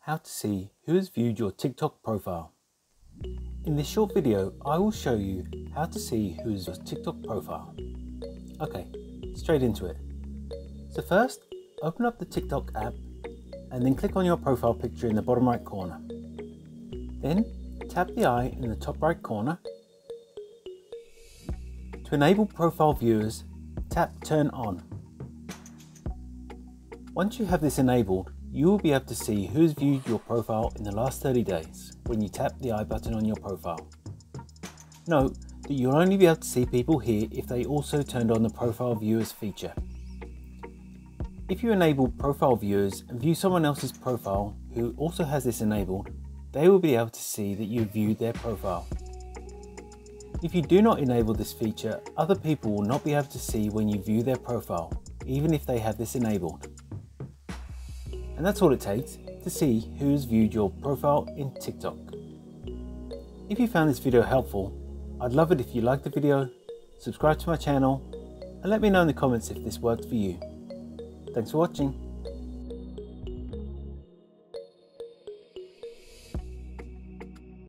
how to see who has viewed your TikTok profile. In this short video, I will show you how to see who is your TikTok profile. Okay, straight into it. So first, open up the TikTok app and then click on your profile picture in the bottom right corner. Then tap the eye in the top right corner. To enable profile viewers, tap Turn On. Once you have this enabled, you will be able to see who's viewed your profile in the last 30 days when you tap the I button on your profile. Note that you'll only be able to see people here if they also turned on the profile viewers feature. If you enable profile viewers and view someone else's profile who also has this enabled, they will be able to see that you viewed their profile. If you do not enable this feature, other people will not be able to see when you view their profile, even if they have this enabled. And that's all it takes to see who's viewed your profile in TikTok. If you found this video helpful, I'd love it if you liked the video, subscribe to my channel, and let me know in the comments if this worked for you. Thanks for watching.